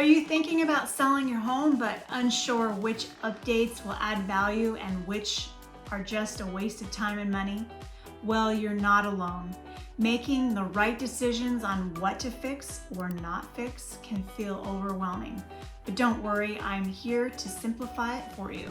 you thinking about selling your home but unsure which updates will add value and which are just a waste of time and money? Well, you're not alone. Making the right decisions on what to fix or not fix can feel overwhelming. But don't worry, I'm here to simplify it for you.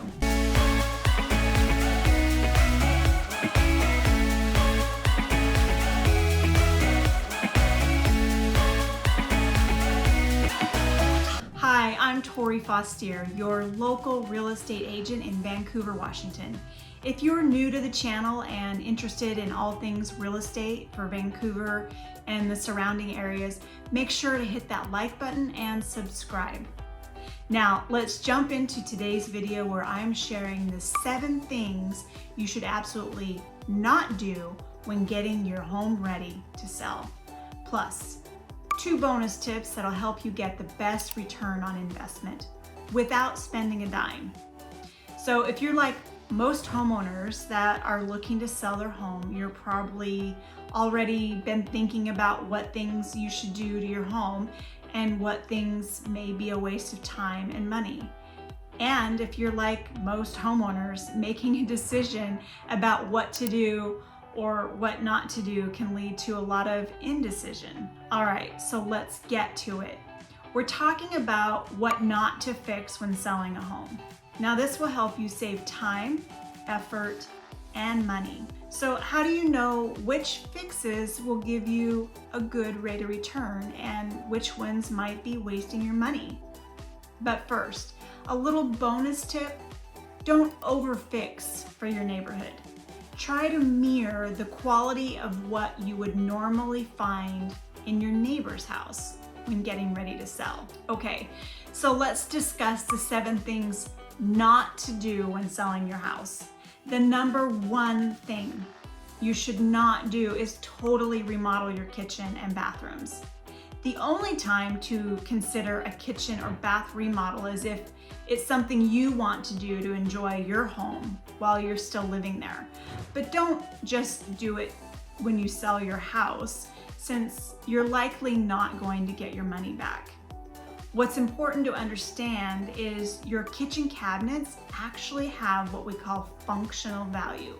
Hi, I'm Tori Fostier, your local real estate agent in Vancouver, Washington. If you're new to the channel and interested in all things real estate for Vancouver and the surrounding areas, make sure to hit that like button and subscribe. Now, let's jump into today's video where I'm sharing the 7 things you should absolutely not do when getting your home ready to sell. Plus, 2 bonus tips that'll help you get the best return on investment without spending a dime. So if you're like most homeowners that are looking to sell their home, you're probably already been thinking about what things you should do to your home and what things may be a waste of time and money. And if you're like most homeowners, making a decision about what to do or what not to do can lead to a lot of indecision. All right, so let's get to it. We're talking about what not to fix when selling a home. Now this will help you save time, effort, and money. So how do you know which fixes will give you a good rate of return and which ones might be wasting your money? But first, a little bonus tip: don't overfix for your neighborhood. Try to mirror the quality of what you would normally find in your neighbor's house when getting ready to sell. Okay, so let's discuss the 7 things not to do when selling your house. The number 1 thing you should not do is totally remodel your kitchen and bathrooms. The only time to consider a kitchen or bath remodel is if it's something you want to do to enjoy your home while you're still living there. But don't just do it when you sell your house, since you're likely not going to get your money back. What's important to understand is your kitchen cabinets actually have what we call functional value,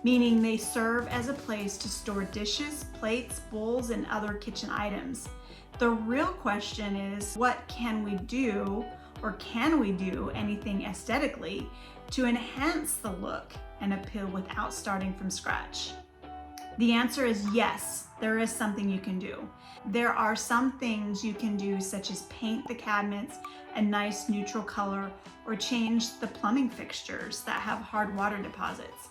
meaning they serve as a place to store dishes, plates, bowls, and other kitchen items. The real question is, what can we do, or can we do anything aesthetically to enhance the look and appeal without starting from scratch? The answer is yes, there is something you can do. There are some things you can do, such as paint the cabinets a nice neutral color or change the plumbing fixtures that have hard water deposits.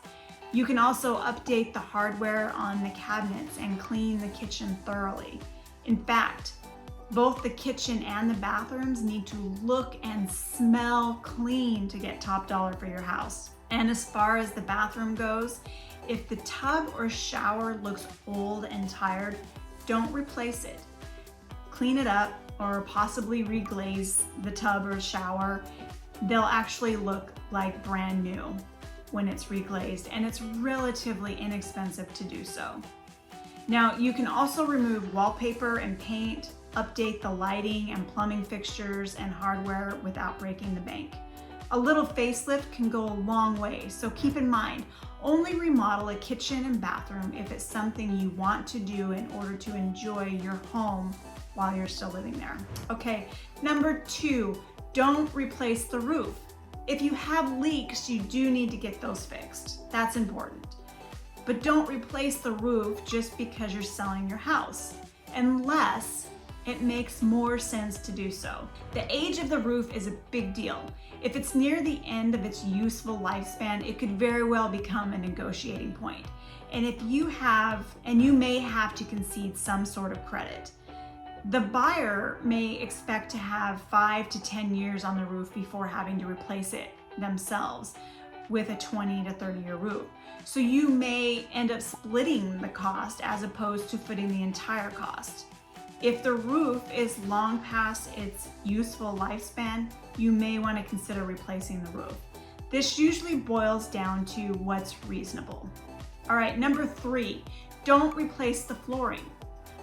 You can also update the hardware on the cabinets and clean the kitchen thoroughly. In fact, both the kitchen and the bathrooms need to look and smell clean to get top dollar for your house. And as far as the bathroom goes, if the tub or shower looks old and tired, don't replace it. Clean it up or possibly reglaze the tub or shower. They'll actually look like brand new when it's reglazed, and it's relatively inexpensive to do so. Now, you can also remove wallpaper and paint, update the lighting and plumbing fixtures and hardware without breaking the bank. A little facelift can go a long way, so keep in mind, only remodel a kitchen and bathroom if it's something you want to do in order to enjoy your home while you're still living there. Okay, number 2, don't replace the roof. If you have leaks, you do need to get those fixed. That's important. But don't replace the roof just because you're selling your house, unless it makes more sense to do so. The age of the roof is a big deal. If it's near the end of its useful lifespan, it could very well become a negotiating point. And if you may have to concede some sort of credit. The buyer may expect to have 5 to 10 years on the roof before having to replace it themselves with a 20 to 30-year roof. So you may end up splitting the cost as opposed to footing the entire cost. If the roof is long past its useful lifespan, you may want to consider replacing the roof. This usually boils down to what's reasonable. All right, number 3, don't replace the flooring.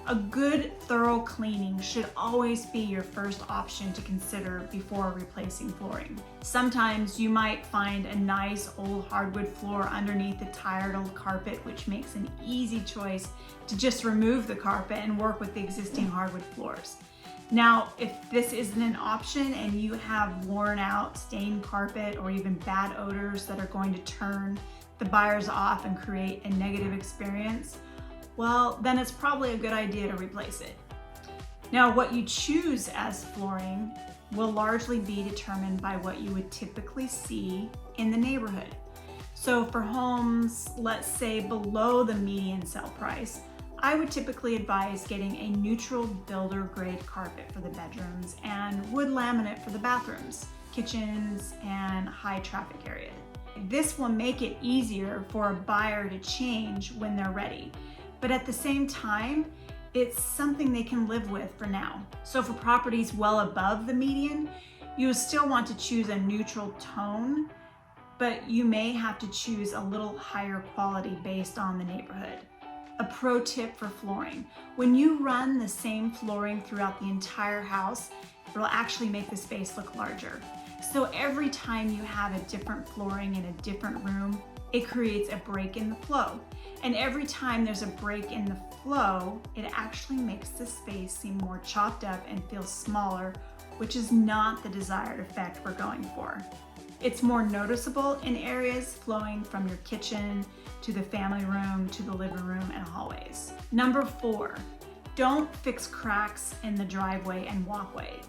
A good thorough cleaning should always be your first option to consider before replacing flooring. Sometimes you might find a nice old hardwood floor underneath a tired old carpet, which makes an easy choice to just remove the carpet and work with the existing hardwood floors. Now, if this isn't an option and you have worn out stained carpet or even bad odors that are going to turn the buyers off and create a negative experience, well, then it's probably a good idea to replace it. Now, what you choose as flooring will largely be determined by what you would typically see in the neighborhood. So for homes, let's say below the median sale price, I would typically advise getting a neutral builder grade carpet for the bedrooms and wood laminate for the bathrooms, kitchens, and high traffic areas. This will make it easier for a buyer to change when they're ready. But at the same time, it's something they can live with for now. So for properties well above the median, you still want to choose a neutral tone, but you may have to choose a little higher quality based on the neighborhood. A pro tip for flooring: when you run the same flooring throughout the entire house, it will actually make the space look larger. So every time you have a different flooring in a different room, it creates a break in the flow. And every time there's a break in the flow, it actually makes the space seem more chopped up and feel smaller, which is not the desired effect we're going for. It's more noticeable in areas flowing from your kitchen to the family room to the living room and hallways. Number 4, don't fix cracks in the driveway and walkway.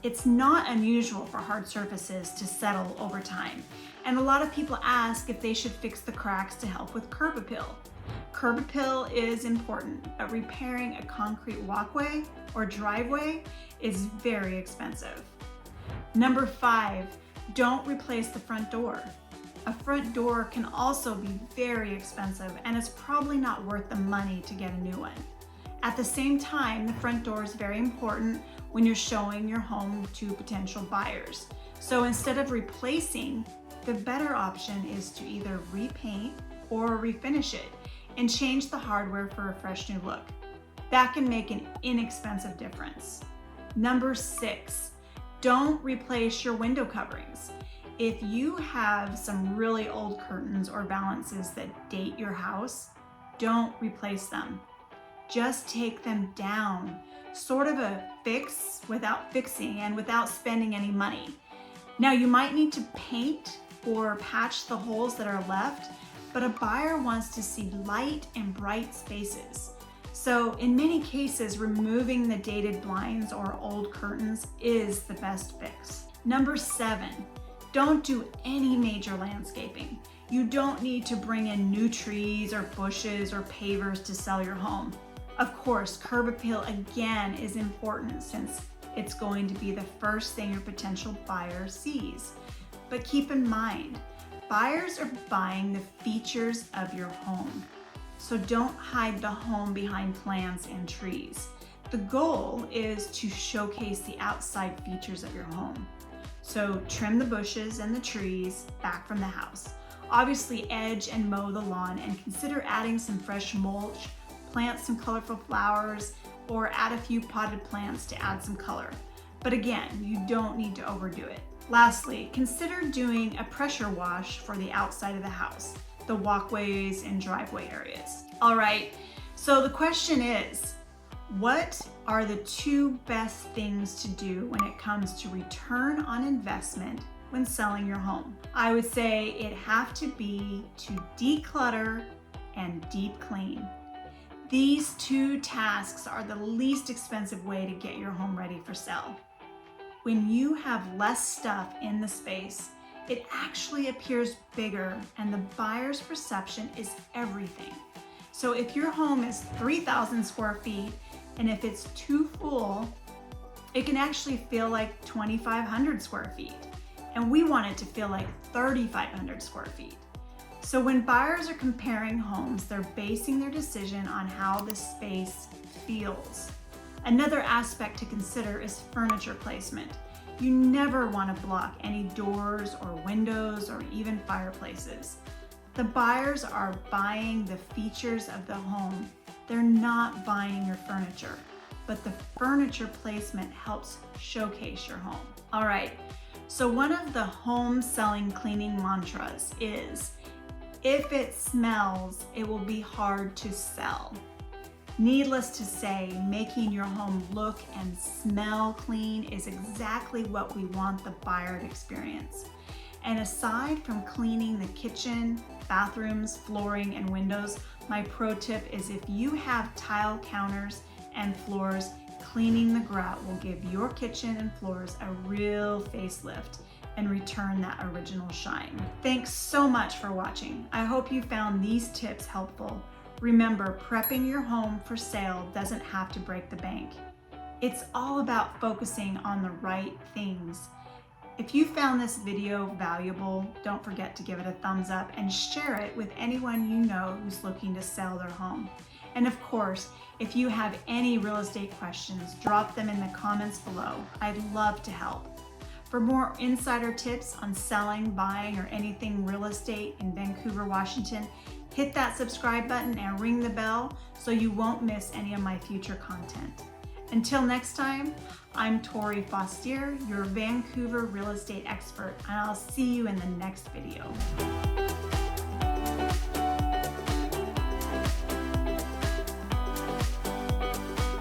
It's not unusual for hard surfaces to settle over time, and a lot of people ask if they should fix the cracks to help with curb appeal. Curb appeal is important, but repairing a concrete walkway or driveway is very expensive. Number 5, don't replace the front door. A front door can also be very expensive, and it's probably not worth the money to get a new one. At the same time, the front door is very important when you're showing your home to potential buyers. So instead of replacing, the better option is to either repaint or refinish it and change the hardware for a fresh new look. That can make an inexpensive difference. Number 6, don't replace your window coverings. If you have some really old curtains or valances that date your house, don't replace them. Just take them down. Sort of a fix without fixing and without spending any money. Now, you might need to paint or patch the holes that are left, but a buyer wants to see light and bright spaces. So in many cases, removing the dated blinds or old curtains is the best fix. Number 7, don't do any major landscaping. You don't need to bring in new trees or bushes or pavers to sell your home. Of course, curb appeal again is important since it's going to be the first thing your potential buyer sees. But keep in mind, buyers are buying the features of your home. So don't hide the home behind plants and trees. The goal is to showcase the outside features of your home. So trim the bushes and the trees back from the house. Obviously edge and mow the lawn, and consider adding some fresh mulch, plant some colorful flowers, or add a few potted plants to add some color. But again, you don't need to overdo it. Lastly, consider doing a pressure wash for the outside of the house, the walkways and driveway areas. All right, so the question is, what are the 2 best things to do when it comes to return on investment when selling your home? I would say it have to be to declutter and deep clean. These 2 tasks are the least expensive way to get your home ready for sale. When you have less stuff in the space, it actually appears bigger, and the buyer's perception is everything. So if your home is 3,000 square feet, and if it's too full, it can actually feel like 2,500 square feet. And we want it to feel like 3,500 square feet. So when buyers are comparing homes, they're basing their decision on how the space feels. Another aspect to consider is furniture placement. You never want to block any doors or windows or even fireplaces. The buyers are buying the features of the home, They're not buying your furniture, but the furniture placement helps showcase your home. All right, so one of the home selling cleaning mantras is, if it smells, it will be hard to sell. Needless to say, making your home look and smell clean is exactly what we want the buyer to experience. And aside from cleaning the kitchen, bathrooms, flooring, and windows, my pro tip is if you have tile counters and floors, cleaning the grout will give your kitchen and floors a real facelift and return that original shine. Thanks so much for watching. I hope you found these tips helpful. Remember, prepping your home for sale doesn't have to break the bank. It's all about focusing on the right things. If you found this video valuable, don't forget to give it a thumbs up and share it with anyone you know who's looking to sell their home. And of course, if you have any real estate questions, drop them in the comments below. I'd love to help. For more insider tips on selling, buying, or anything real estate in Vancouver, Washington, hit that subscribe button and ring the bell so you won't miss any of my future content. Until next time, I'm Tori Fostier, your Vancouver real estate expert, and I'll see you in the next video.